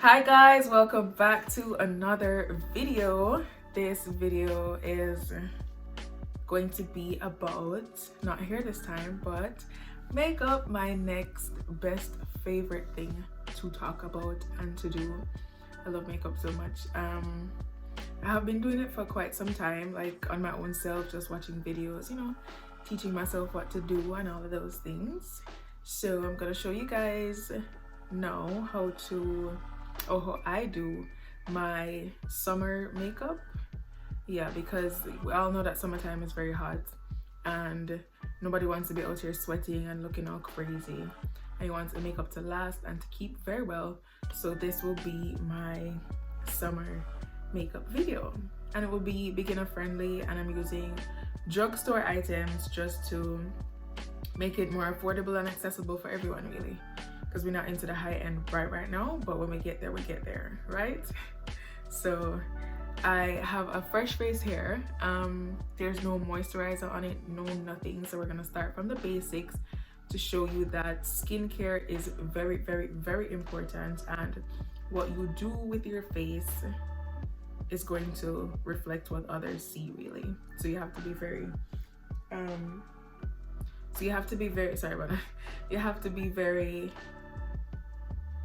Hi guys, welcome back to another video. This video is going to be about, not hair this time, but makeup, my next best favorite thing to talk about and to do. I love makeup so much. I have been doing it for quite some time, like on my own self, just watching videos, teaching myself what to do and all of those things. So I'm gonna show you guys now how I do my summer makeup. Yeah, because we all know that summertime is very hot and nobody wants to be out here sweating and looking all crazy, and you want the makeup to last and to keep very well. So this will be my summer makeup video, and it will be beginner friendly, and I'm using drugstore items just to make it more affordable and accessible for everyone, really, because we're not into the high end right now, but when we get there, right? So I have a fresh face here. There's no moisturizer on it, no nothing, so we're gonna start from the basics to show you that skincare is very important, and what you do with your face is going to reflect what others see, really. So you have to be very sorry about that. You have to be very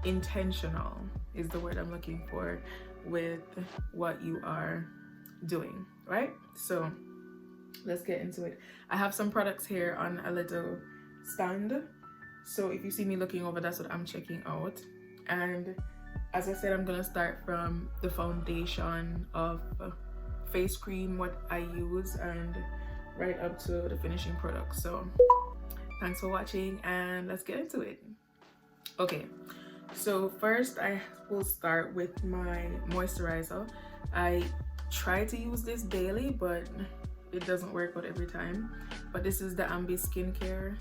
intentional is the word I'm looking for with what you are doing, right? So let's get into it. I have some products here on a little stand, so if you see me looking over, that's what I'm checking out. And as I said, I'm gonna start from the foundation of face cream, what I use, and right up to the finishing product. So thanks for watching and let's get into it. Okay, so first I will start with my moisturizer. I try to use this daily, but it doesn't work out every time. But this is the Ambi Skincare,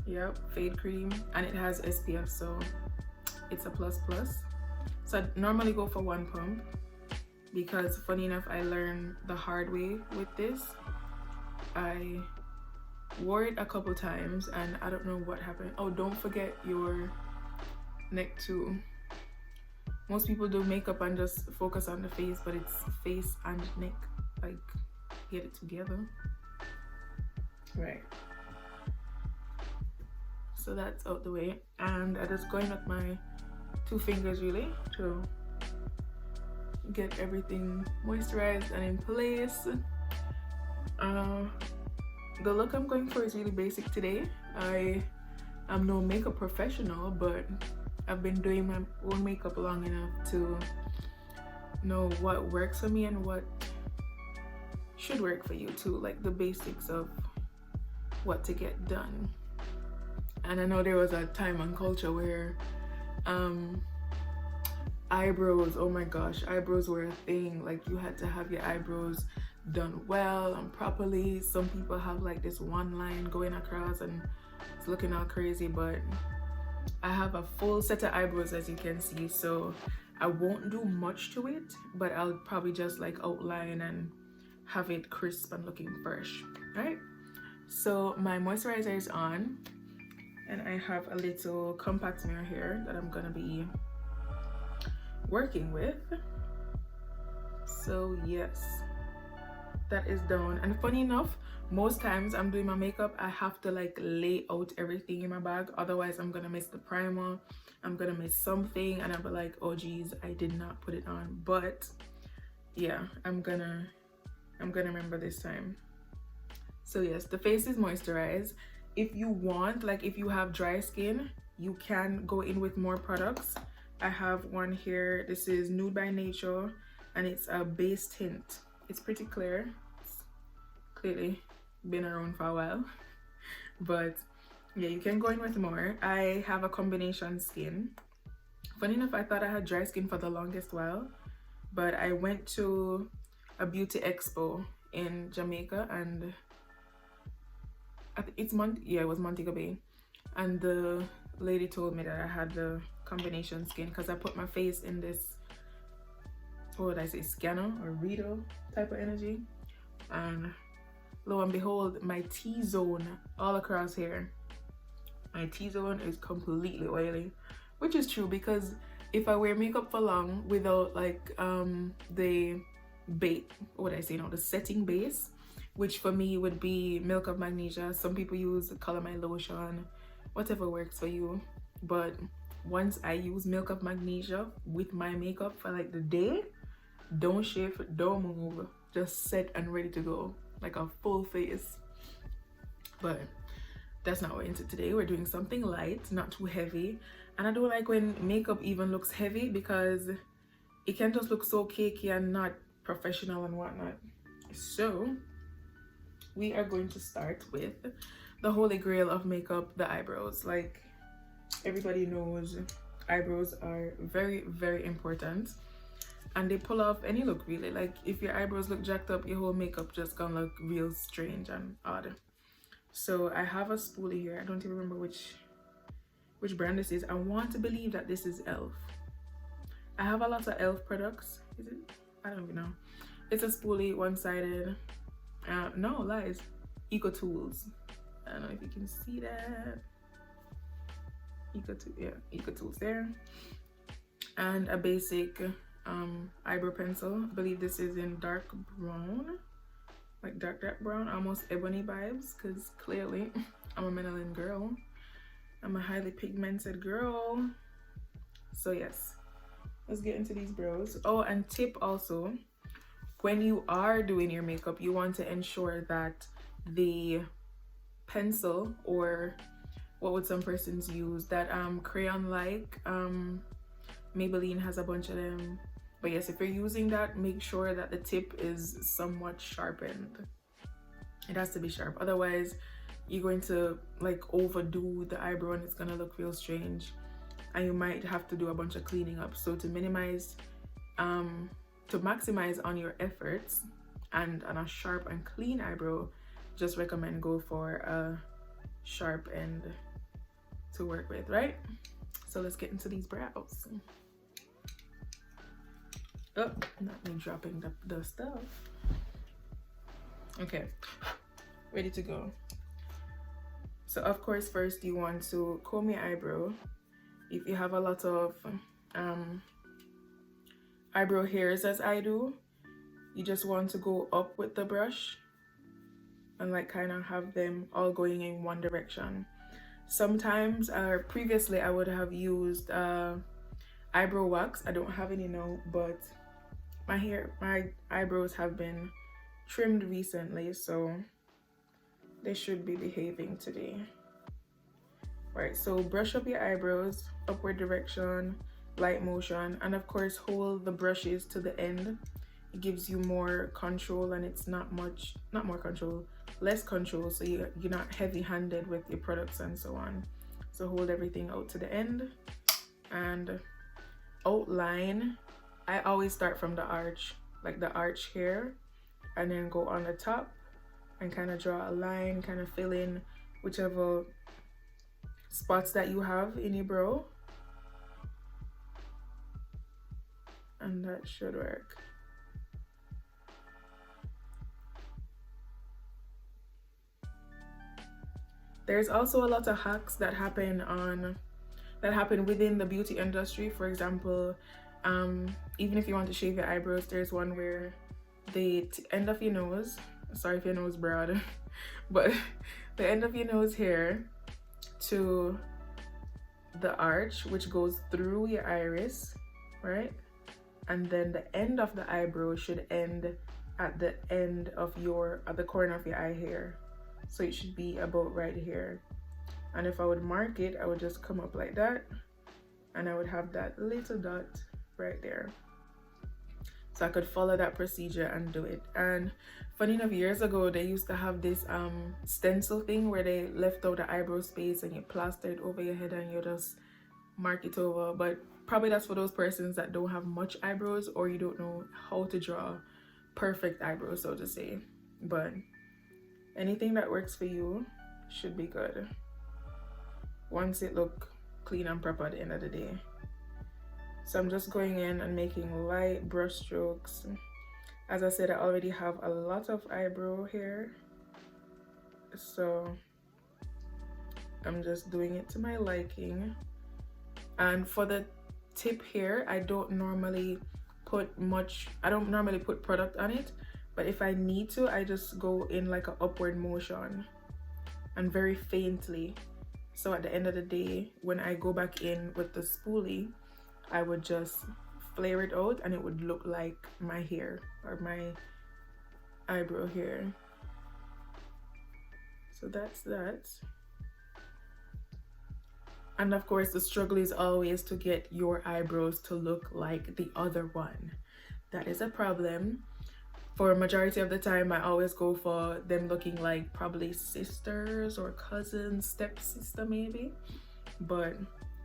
yep, fade cream, and it has SPF, so it's a plus. So I normally go for 1 pump because, funny enough, I learned the hard way with this. I wore it a couple times and I don't know what happened. Oh, don't forget your neck too. Most people do makeup and just focus on the face, but it's face and neck. Like, get it together. Right. So that's out the way, and I just going with my 2 fingers really to get everything moisturized and in place. The look I'm going for is really basic today. I am no makeup professional, but I've been doing my own makeup long enough to know what works for me and what should work for you too, like the basics of what to get done. And I know there was a time and culture where eyebrows, oh my gosh, eyebrows were a thing. Like, you had to have your eyebrows done well and properly. Some people have like this one line going across and it's looking all crazy, but I have a full set of eyebrows, as you can see, so I won't do much to it, but I'll probably just like outline and have it crisp and looking fresh, right? So my moisturizer is on, and I have a little compact mirror here that I'm gonna be working with. So yes, that is done. And funny enough, most times I'm doing my makeup, I have to like lay out everything in my bag, otherwise I'm gonna miss the primer, I'm gonna miss something, and I'll be like, oh geez, I did not put it on. But yeah, I'm gonna remember this time. So yes, the face is moisturized. If you want, like if you have dry skin, you can go in with more products. I have one here. This is Nude by Nature, and it's a base tint. It's pretty clear. It's clearly been around for a while, but yeah, you can go in with more. I have a combination skin. Funny enough, I thought I had dry skin for the longest while, but I went to a beauty expo in Jamaica, and it was Montego Bay, and the lady told me that I had the combination skin because I put my face in this, what would I say, scanner or reader type of energy, and lo and behold, my T-zone all across here, my T-zone is completely oily, which is true because if I wear makeup for long without like the bait, what I say now, the setting base, which for me would be Milk of Magnesia. Some people use Color My Lotion, whatever works for you. But once I use Milk of Magnesia with my makeup for like the day, don't shift, don't move, just set and ready to go, like a full face. But that's not what we're into today. We're doing something light, not too heavy. And I don't like when makeup even looks heavy because it can just look so cakey and not professional and whatnot. So we are going to start with the holy grail of makeup, the eyebrows. Like everybody knows, eyebrows are very, very important, and they pull off any look really. Like if your eyebrows look jacked up, your whole makeup just gonna look real strange and odd. So I have a spoolie here. I don't even remember which brand this is. I want to believe that this is e.l.f. I have a lot of e.l.f. products. Is it? I don't even know. It's a spoolie, one-sided. No lies. Eco Tools. I don't know if you can see that. Eco Tools there. And a basic eyebrow pencil. I believe this is in dark brown. Like dark brown, almost ebony vibes, because clearly I'm a melanin girl. I'm a highly pigmented girl. So yes, let's get into these brows. Oh, and tip also, when you are doing your makeup, you want to ensure that the pencil, or what would some persons use, that crayon like, Maybelline has a bunch of them. But yes, if you're using that, make sure that the tip is somewhat sharpened. It has to be sharp. Otherwise, you're going to like overdo the eyebrow and it's gonna look real strange. And you might have to do a bunch of cleaning up. So to minimize, to maximize on your efforts and on a sharp and clean eyebrow, just recommend go for a sharp end to work with, right? So let's get into these brows. Oh, not me dropping the stuff. Okay, ready to go. So of course, first you want to comb your eyebrow. If you have a lot of eyebrow hairs, as I do, you just want to go up with the brush and like kind of have them all going in one direction. Sometimes, previously I would have used eyebrow wax. I don't have any now, but my eyebrows have been trimmed recently, so they should be behaving today. Right, so brush up your eyebrows, upward direction, light motion, and of course hold the brushes to the end. It gives you more control, and it's less control, so you're not heavy-handed with your products and so on. So hold everything out to the end and outline. I always start from the arch, like the arch here, and then go on the top and kind of draw a line, kind of fill in whichever spots that you have in your brow, and that should work. There's also a lot of hacks that happen within the beauty industry. For example, even if you want to shave your eyebrows, there's one where the end of your nose, sorry if your nose broad, but the end of your nose here to the arch, which goes through your iris, right? And then the end of the eyebrow should end at the end of at the corner of your eye hair. So it should be about right here. And if I would mark it, I would just come up like that, and I would have that little dot right there. So I could follow that procedure and do it. And funny enough, years ago, they used to have this stencil thing where they left out the eyebrow space and you plaster it over your head and you just mark it over. But probably that's for those persons that don't have much eyebrows, or you don't know how to draw perfect eyebrows, so to say. But anything that works for you should be good once it look clean and proper at the end of the day. So I'm just going in and making light brush strokes. As I said, I already have a lot of eyebrow hair, so I'm just doing it to my liking. And for the tip here, I don't normally put product on it, but if I need to, I just go in like an upward motion and very faintly. So at the end of the day, when I go back in with the spoolie, I would just flare it out and it would look like my hair or my eyebrow hair. So that's that. And of course, the struggle is always to get your eyebrows to look like the other one. That is a problem. For a majority of the time, I always go for them looking like probably sisters or cousins, stepsister maybe, but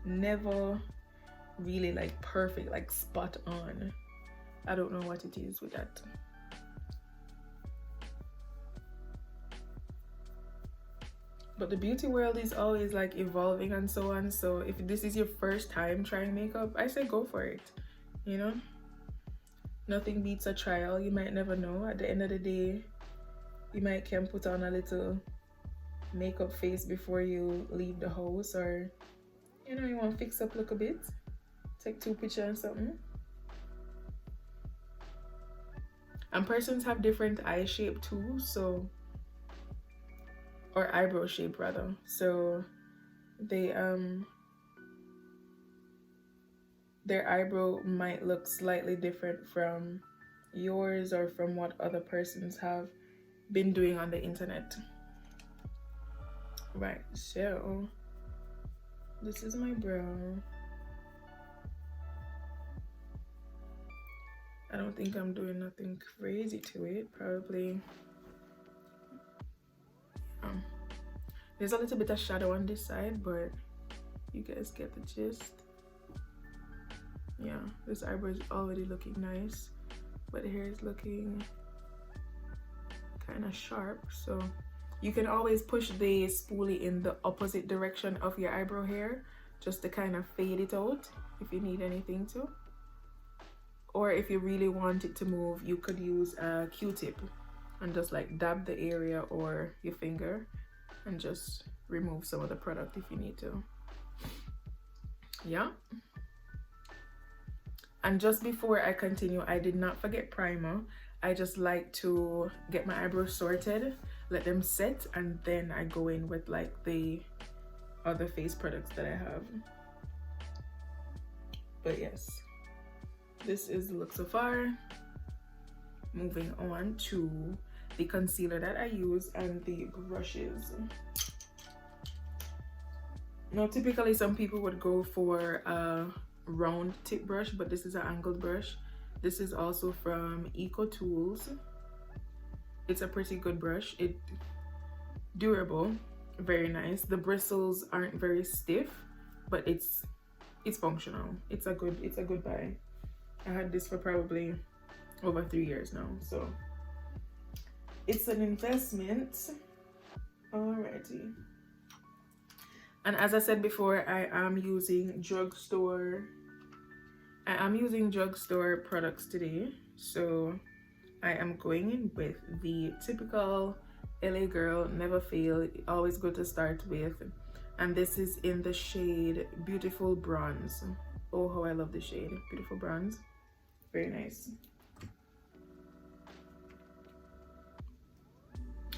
never really like perfect, like spot on. I don't know what it is with that. But the beauty world is always like evolving and so on. So if this is your first time trying makeup, I say go for it, you know? Nothing beats a trial. You might never know. At the end of the day, you might can put on a little makeup face before you leave the house, or you know, you want to fix up look a bit, take 2 pictures and something. And persons have different eye shape too, so, or eyebrow shape rather, so they their eyebrow might look slightly different from yours or from what other persons have been doing on the internet. Right, so this is my brow. I don't think I'm doing nothing crazy to it, probably. There's a little bit of shadow on this side, but you guys get the gist. Yeah, this eyebrow is already looking nice, but the hair is looking kind of sharp. So you can always push the spoolie in the opposite direction of your eyebrow hair just to kind of fade it out if you need anything to. Or if you really want it to move, you could use a Q-tip and just like dab the area or your finger and just remove some of the product if you need to. Yeah. And just before I continue, I did not forget primer. I just like to get my eyebrows sorted, let them set, and then I go in with like the other face products that I have. But yes, this is the look so far. Moving on to the concealer that I use and the brushes. Now typically some people would go for a round tip brush, but this is an angled brush. This is also from Eco Tools. It's a pretty good brush. It's durable, very nice. The bristles aren't very stiff, but it's functional. It's a good buy. I had this for probably over 3 years now, so it's an investment. Alrighty. And as I said before, I am using drugstore products today. So I am going in with the typical LA girl, never fail, always good to start with. And this is in the shade Beautiful Bronze. Oh, how I love the shade, Beautiful Bronze. Very nice.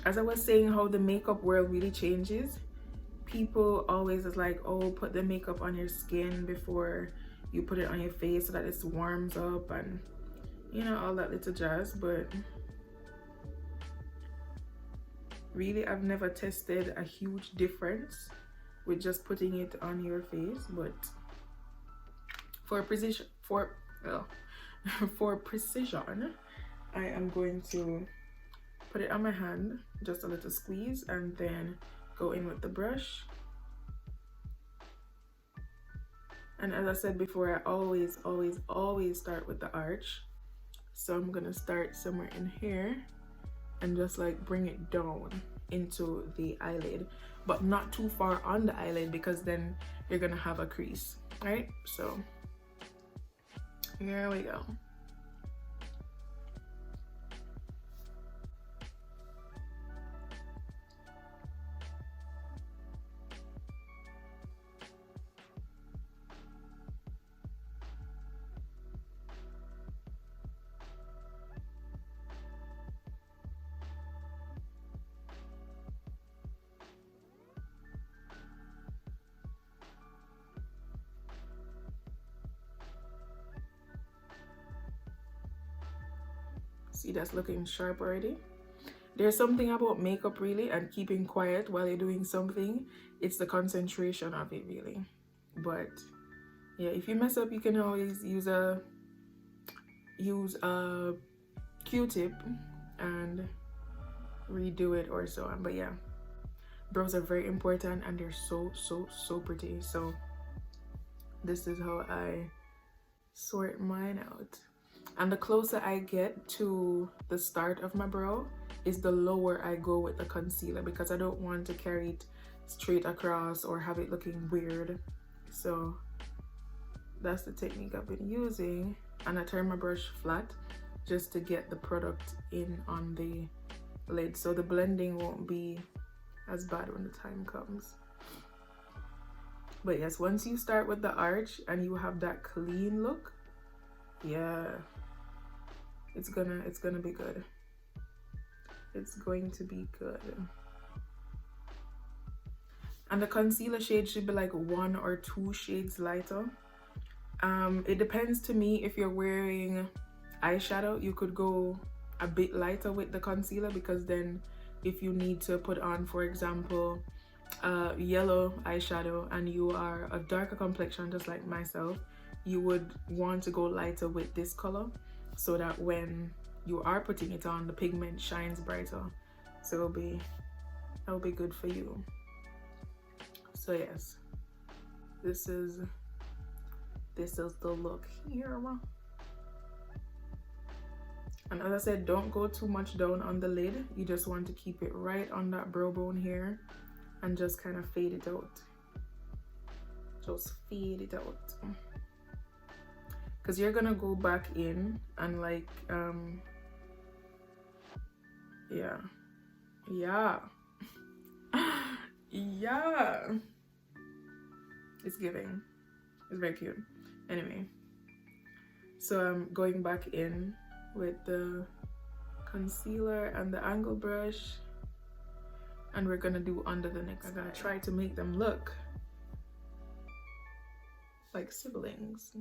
As I was saying, how the makeup world really changes. People always is like, oh, put the makeup on your skin before you put it on your face so that it warms up and you know, all that little jazz. But really, I've never tested a huge difference with just putting it on your face. But for precision, I am going to put it on my hand, just a little squeeze, and then go in with the brush. And as I said before, I always start with the arch. So I'm gonna start somewhere in here and just like bring it down into the eyelid, but not too far on the eyelid because then you're gonna have a crease, right? So here we go. See, that's looking sharp already. There's something about makeup really, and keeping quiet while you're doing something. It's the concentration of it really. But yeah, if you mess up, you can always use a Q-tip and redo it or so on. But yeah, brows are very important and they're so pretty. So this is how I sort mine out. And the closer I get to the start of my brow is the lower I go with the concealer, because I don't want to carry it straight across or have it looking weird. So that's the technique I've been using, and I turn my brush flat just to get the product in on the lid, so the blending won't be as bad when the time comes. But yes, once you start with the arch and you have that clean look, yeah, it's gonna be good. It's going to be good. And the concealer shade should be like 1 or 2 shades lighter. It depends to me. If you're wearing eyeshadow, you could go a bit lighter with the concealer, because then if you need to put on, for example, yellow eyeshadow and you are a darker complexion just like myself, you would want to go lighter with this color, so that when you are putting it on, the pigment shines brighter. So that'll be good for you. So yes, this is the look here. And as I said, don't go too much down on the lid. You just want to keep it right on that brow bone here and just kind of fade it out. Just fade it out. Because you're gonna go back in and like, yeah. Yeah. It's giving. It's very cute. Anyway, so I'm going back in with the concealer and the angle brush, and we're gonna do under the neck. I'm gonna try to make them look like siblings.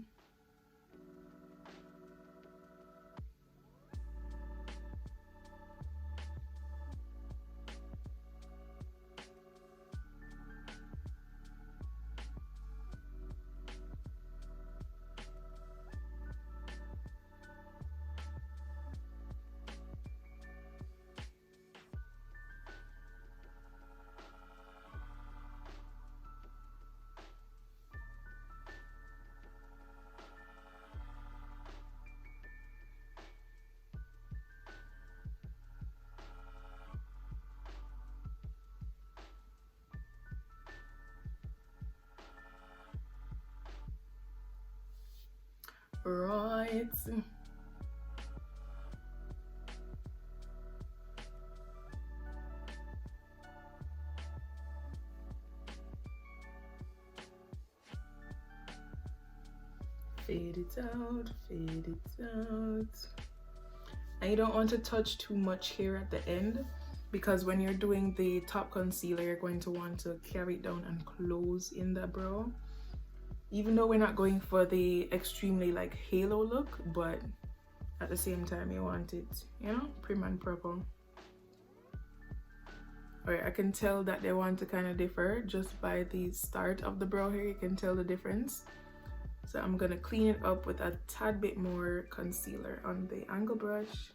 Right. Fade it out, fade it out. And you don't want to touch too much here at the end, because when you're doing the top concealer, you're going to want to carry it down and close in the brow. Even though we're not going for the extremely like halo look, but at the same time you want it, you know, prim and proper. Alright, I can tell that they want to kind of differ just by the start of the brow here. You can tell the difference. So I'm gonna clean it up with a tad bit more concealer on the angle brush.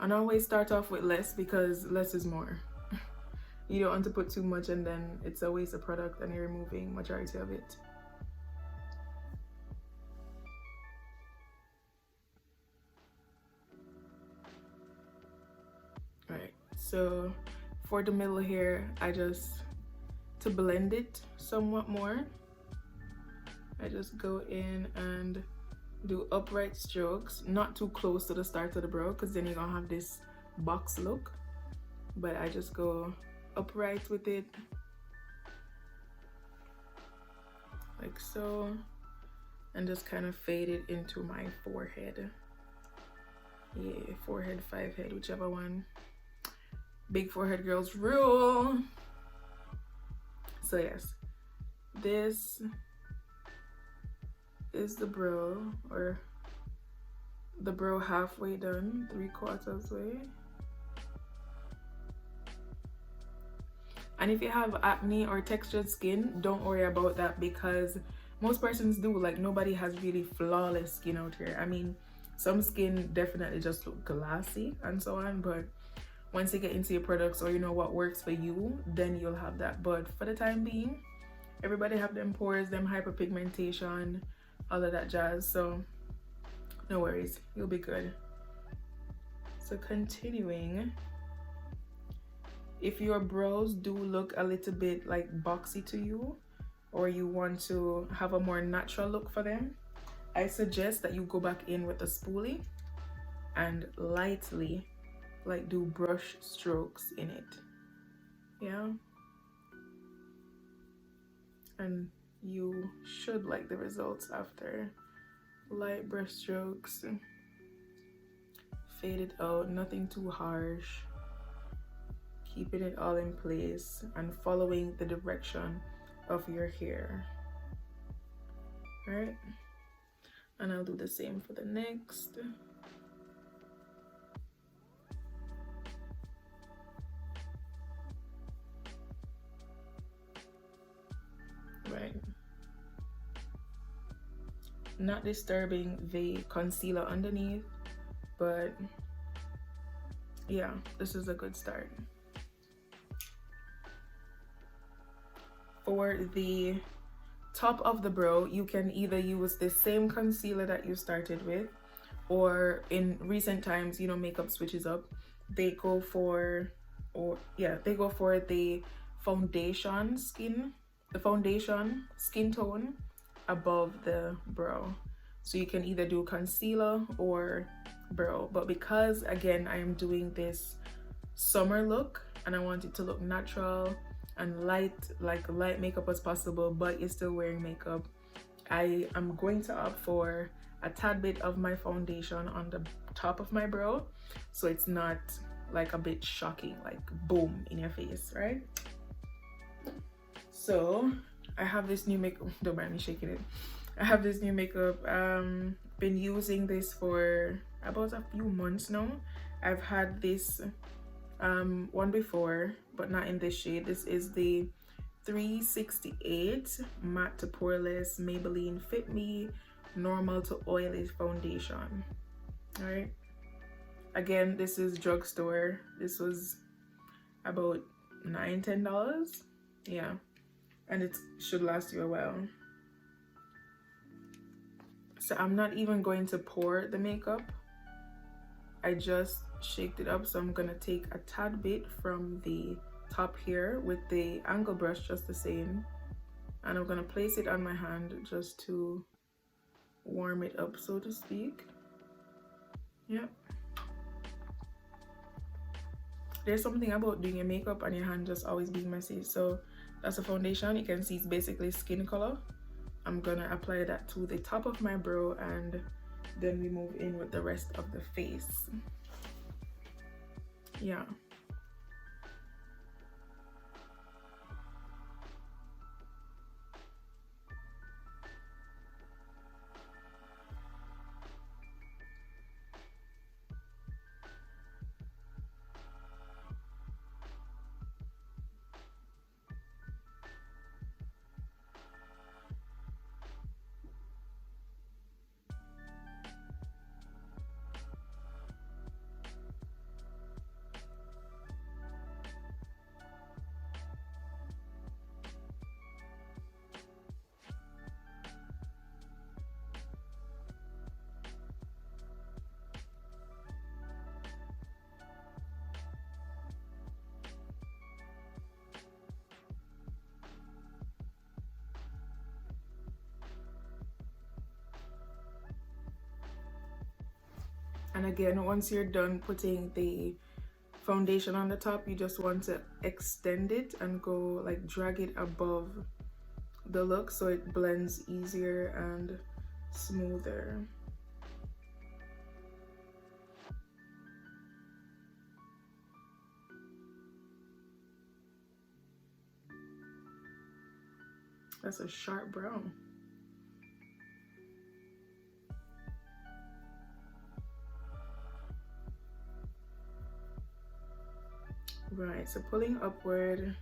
And always start off with less, because less is more. You don't want to put too much and then it's a waste of product and you're removing majority of it. Alright, so for the middle here, to blend it somewhat more, I just go in and do upright strokes, not too close to the start of the brow, because then you're gonna have this box look. But I just go upright with it, like so, and just kind of fade it into my forehead. Yeah, forehead, 5 head, whichever one. Big forehead girls rule. So yes, this is the brow, or the brow halfway done, 3/4 way. And if you have acne or textured skin, don't worry about that, because most persons do. Like, nobody has really flawless skin out here. I mean, some skin definitely just look glassy and so on, but once you get into your products, or you know what works for you, then you'll have that. But for the time being, everybody have them pores, them hyperpigmentation, all of that jazz, so no worries, you'll be good. So continuing, if your brows do look a little bit like boxy to you, or you want to have a more natural look for them, I suggest that you go back in with a spoolie and lightly like do brush strokes in it. Yeah, and you should like the results after. Light brush strokes, fade it out, nothing too harsh, keeping it all in place and following the direction of your hair. All right, and I'll do the same for the next. Right, not disturbing the concealer underneath, but yeah, this is a good start. For the top of the brow, you can either use the same concealer that you started with, or in recent times, you know, makeup switches up. They go for, they go for the foundation skin tone above the brow. So you can either do concealer or brow. But because again, I am doing this summer look and I want it to look natural and light, like light makeup as possible, but you're still wearing makeup, I am going to opt for a tad bit of my foundation on the top of my brow, so it's not like a bit shocking, like boom in your face, right? So I have this new makeup, don't mind me shaking it. I have this new makeup, been using this for about a few months now. I've had this one before, but not in this shade. This is the 368 matte to poreless Maybelline Fit Me normal to oily foundation. All right, again, this is drugstore. This was about $9-10, yeah, and it should last you a while. So I'm not even going to pour the makeup, I just shaked it up. So I'm gonna take a tad bit from the top here with the angle brush, just the same, and I'm gonna place it on my hand just to warm it up, so to speak. Yep. There's something about doing your makeup and your hand just always being messy. So that's a foundation. You can see it's basically skin color. I'm gonna apply that to the top of my brow, and then we move in with the rest of the face. Yeah. And again, once you're done putting the foundation on the top, you just want to extend it and go like drag it above the look so it blends easier and smoother. That's a sharp brown. Right, so pulling upward,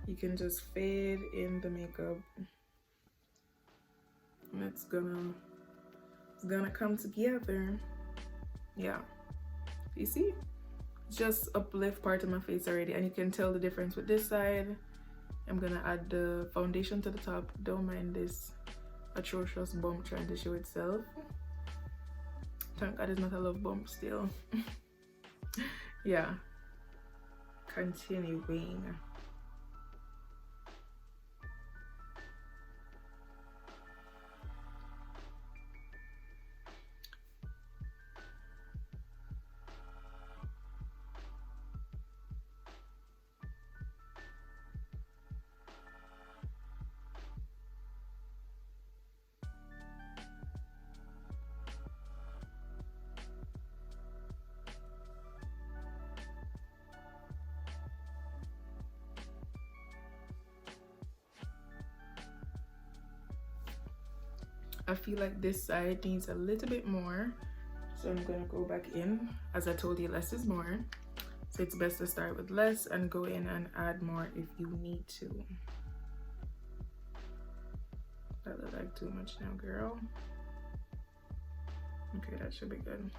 you can just fade in the makeup. And it's gonna come together. Yeah, you see? Just uplift part of my face already, and you can tell the difference with this side. I'm gonna add the foundation to the top. Don't mind this atrocious bump trying to show itself. Thank God it's not a love bump still. Yeah, continuing. I feel like this side needs a little bit more, so I'm gonna go back in. As I told you, less is more, so it's best to start with less and go in and add more if you need to. That look like too much now, girl. Okay, that should be good.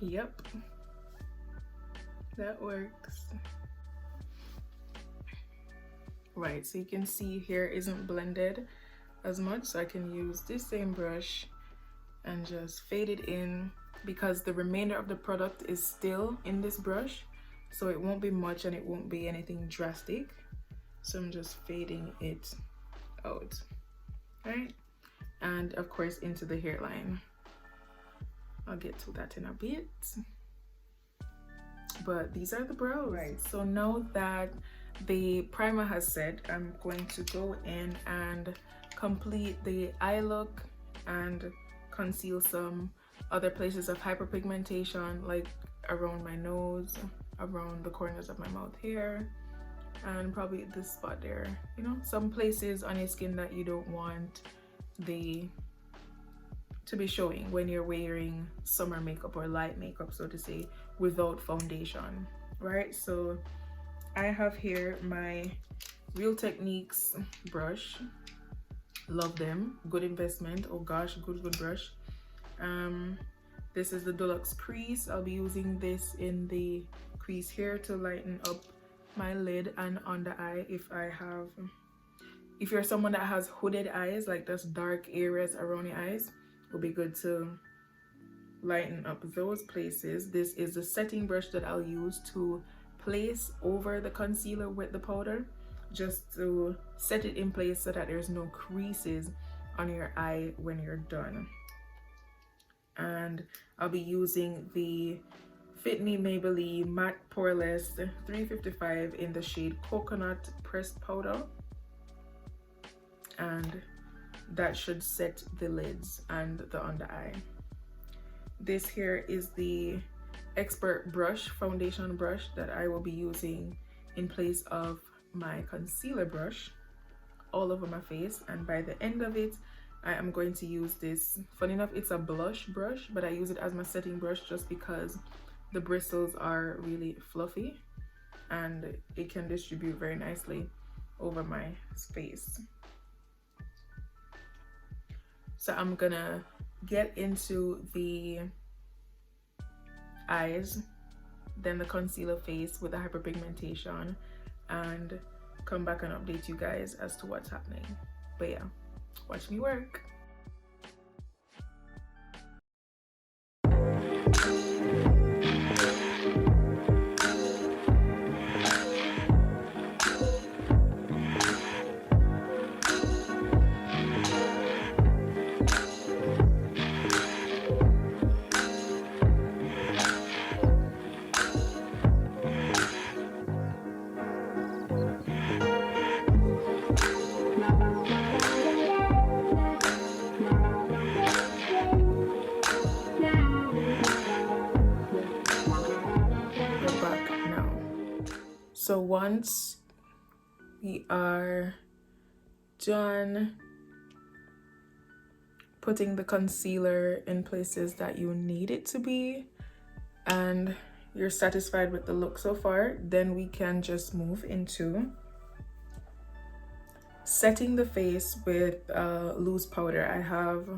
Yep, that works. Right, so you can see here isn't blended as much, so I can use this same brush and just fade it in, because the remainder of the product is still in this brush, so it won't be much and it won't be anything drastic. So I'm just fading it out, right? And of course into the hairline. I'll get to that in a bit. But these are the brows. Right, so now that the primer has set, I'm going to go in and complete the eye look and conceal some other places of hyperpigmentation, like around my nose, around the corners of my mouth here, and probably this spot there. You know, some places on your skin that you don't want to be showing when you're wearing summer makeup or light makeup, so to say, without foundation, right? So I have here my Real Techniques brush. Love them, good investment. Oh gosh, good brush. This is the Deluxe Crease. I'll be using this in the crease here to lighten up my lid and under eye. If you're someone that has hooded eyes, like there's dark areas around your eyes, it will be good to lighten up those places. This is the setting brush that I'll use to place over the concealer with the powder, just to set it in place so that there's no creases on your eye when you're done. And I'll be using the Fit Me Maybelline Matte Poreless 355 in the shade Coconut Pressed Powder, and that should set the lids and the under eye. This here is the Expert brush, foundation brush, that I will be using in place of my concealer brush all over my face. And by the end of it, I am going to use this. Funny enough, it's a blush brush, but I use it as my setting brush just because the bristles are really fluffy and it can distribute very nicely over my face. So I'm gonna get into the eyes, then the concealer face with the hyperpigmentation, and come back and update you guys as to what's happening. But yeah, watch me work. So once we are done putting the concealer in places that you need it to be and you're satisfied with the look so far, then we can just move into setting the face with loose powder. I have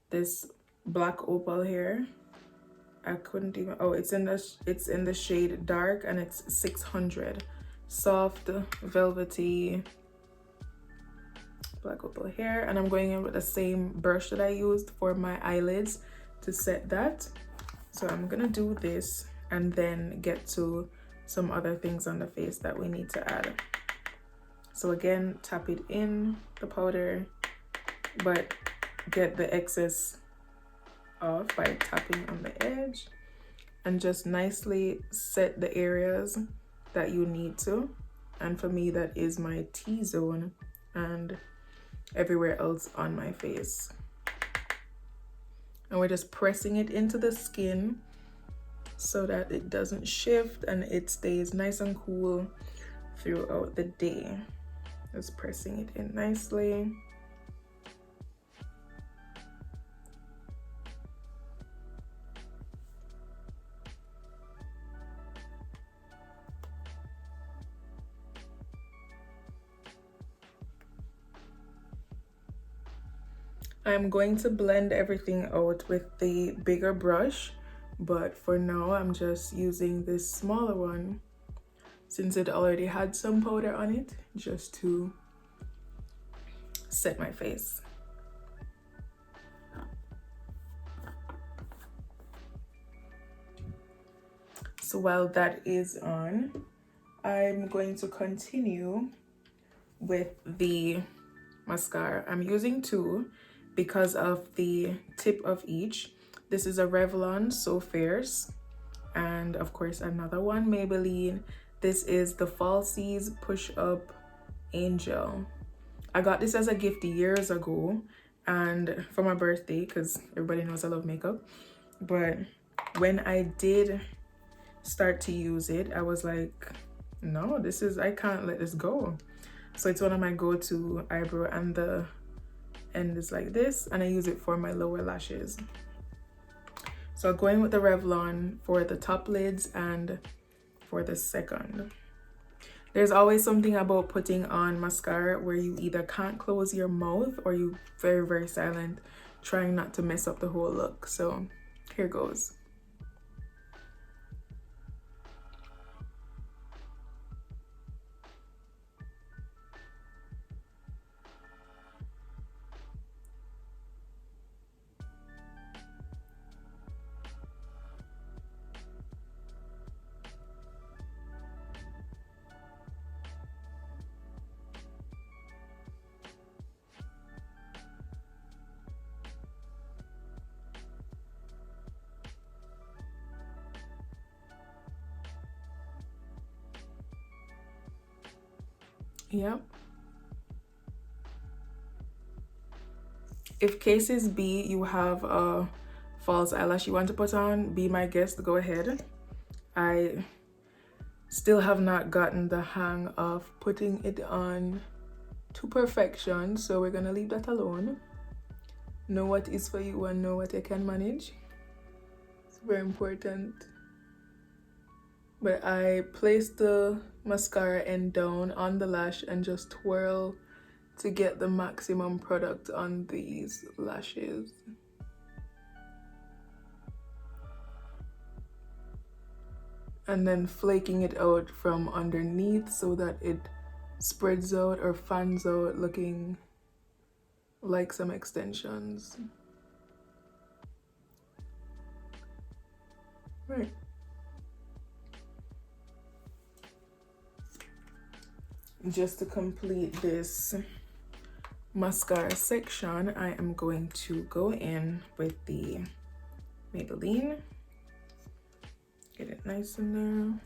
this black opal here. I couldn't even, oh, it's in the shade dark, and it's 600. Soft, velvety black opal here, and I'm going in with the same brush that I used for my eyelids to set that. So I'm gonna do this and then get to some other things on the face that we need to add. So again, tap it in the powder, but get the excess off by tapping on the edge, and just nicely set the areas that you need to. And for me, that is my T-zone and everywhere else on my face. And we're just pressing it into the skin so that it doesn't shift and it stays nice and cool throughout the day. Just pressing it in nicely. I'm going to blend everything out with the bigger brush, but for now I'm just using this smaller one since it already had some powder on it, just to set my face. So while that is on, I'm going to continue with the mascara. I'm using two because of the tip of each. This is a Revlon So Fierce, and of course another one, Maybelline. This is the Falsies Push Up Angel. I got this as a gift years ago and for my birthday, because everybody knows I love makeup. But when I did start to use it, I was like, no, I can't let this go. So it's one of my go-to eyebrow, and the end is like this, and I use it for my lower lashes. So going with the Revlon for the top lids and for the second. There's always something about putting on mascara where you either can't close your mouth or you very, very silent, trying not to mess up the whole look. So here goes. Yep. If cases B, you have a false eyelash you want to put on, be my guest, go ahead. I still have not gotten the hang of putting it on to perfection, so we're gonna leave that alone. Know what is for you and know what you can manage. It's very important. But I place the mascara end down on the lash and just twirl to get the maximum product on these lashes. and then flaking it out from underneath so that it spreads out or fans out, looking like some extensions. Right. Just to complete this mascara section, I am going to go in with the Maybelline. Get it nice in there.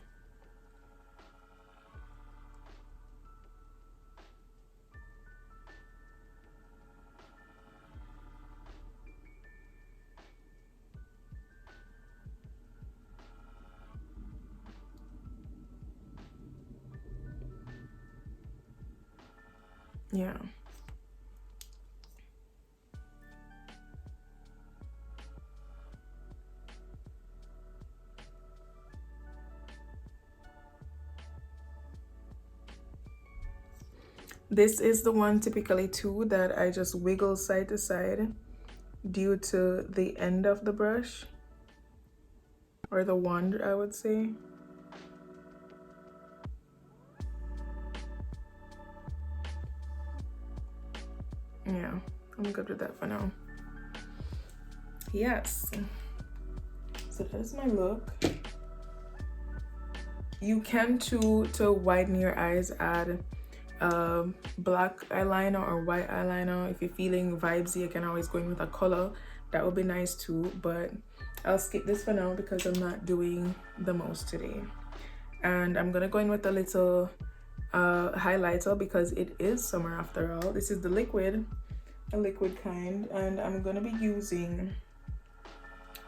Yeah. This is the one typically too that I just wiggle side to side due to the end of the brush, or the wand, I would say. Yeah, I'm good with that for now. Yes. So that's my look. You can too, to widen your eyes, add black eyeliner or white eyeliner. If you're feeling vibesy, you can always go in with a color. That would be nice too, but I'll skip this for now because I'm not doing the most today. And I'm gonna go in with a little highlighter because it is summer after all. This is the liquid, a liquid kind, and I'm gonna be using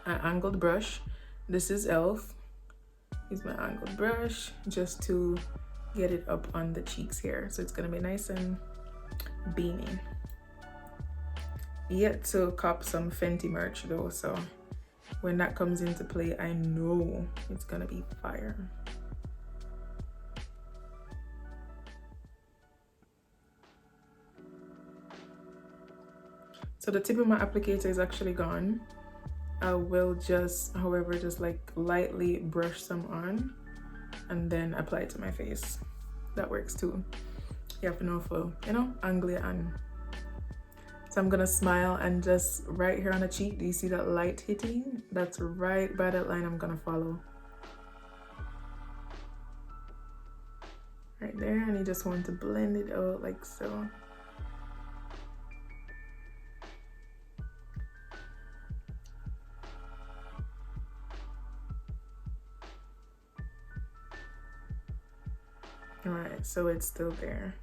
an angled brush. This is e.l.f. Use my angled brush just to get it up on the cheeks here, so it's gonna be nice and beamy. Yet to cop some Fenty merch though, so when that comes into play, I know it's gonna be fire. So the tip of my applicator is actually gone. I will just, however, just like lightly brush some on and then apply it to my face. That works too. You have to know for, you know, angle it on. So I'm gonna smile, and just right here on the cheek, do you see that light hitting? That's right by that line I'm gonna follow. Right there, and you just want to blend it out like so. All right, so it's still there.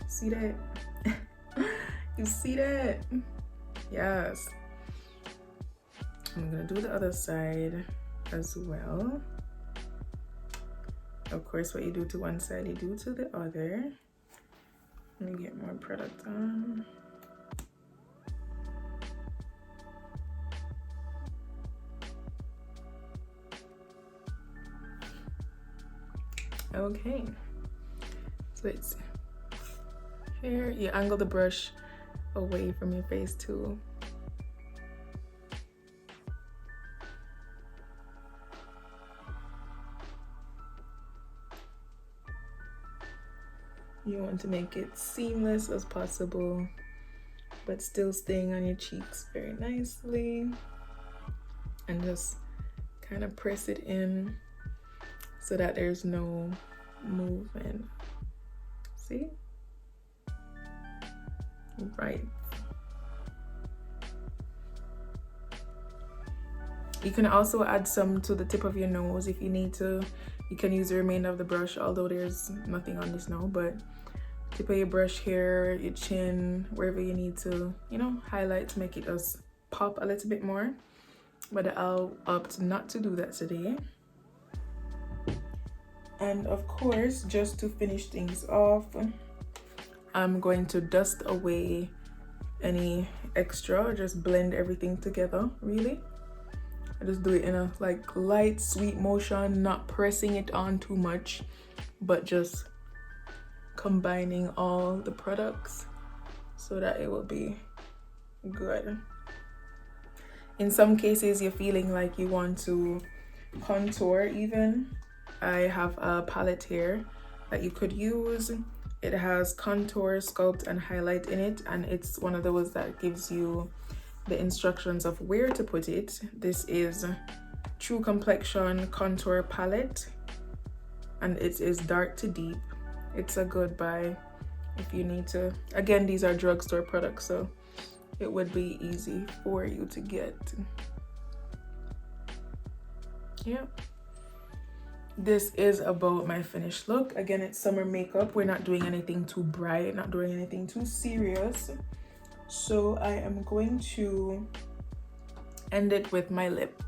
See that? You see that? Yes. I'm gonna do the other side as well. Of course, what you do to one side, you do to the other. Let me get more product on. Okay, so it's here. You angle the brush away from your face too. You want to make it seamless as possible, but still staying on your cheeks very nicely, and just kind of press it in so that there's no movement. See? Right. You can also add some to the tip of your nose if you need to. You can use the remainder of the brush, although there's nothing on this now, but tip of your brush here, your chin, wherever you need to, you know, highlight to make it just pop a little bit more. But I'll opt not to do that today. And of course, just to finish things off, I'm going to dust away any extra, just blend everything together, really. I just do it in a like light, sweet motion, not pressing it on too much, but just combining all the products so that it will be good. In some cases you're feeling like you want to contour even. I have a palette here that you could use. It has contour, sculpt, and highlight in it, and it's one of those that gives you the instructions of where to put it. This is True Complexion Contour Palette, and it is dark to deep. It's a good buy if you need to. Again, these are drugstore products, so it would be easy for you to get. Yeah. This is about my finished look. Again, it's summer makeup. We're not doing anything too bright, not doing anything too serious. So I am going to end it with my lip.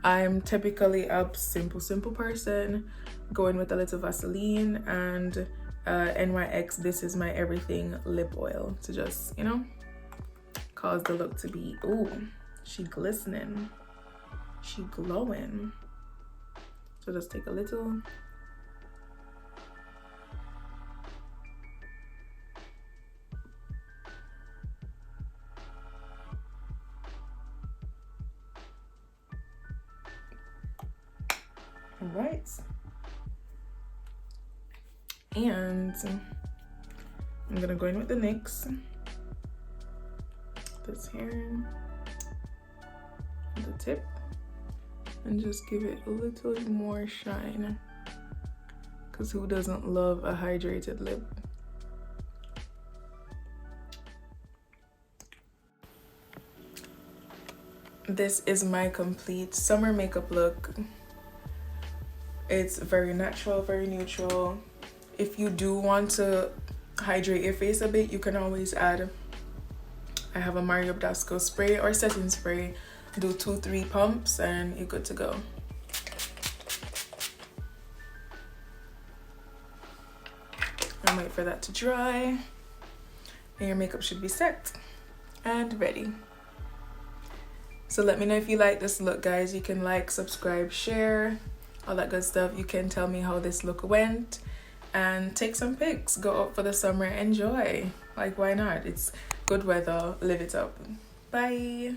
I'm typically a simple person, going with a little Vaseline and NYX This Is My Everything lip oil to just, you know, cause the look to be, ooh, she glistening, she glowing. So just take a little. All right. And I'm gonna go in with the NYX. This here, the tip. And just give it a little more shine, because who doesn't love a hydrated lip? This is my complete summer makeup look. It's very natural, very neutral. If you do want to hydrate your face a bit, you can always add, I have a Mario Badescu spray or setting spray. Do 2-3 pumps and you're good to go. And wait for that to dry, and your makeup should be set and ready. So let me know if you like this look, guys. You can like, subscribe, share, all that good stuff. You can tell me how this look went and take some pics. Go out for the summer, enjoy. Like, why not? It's good weather, live it up. Bye.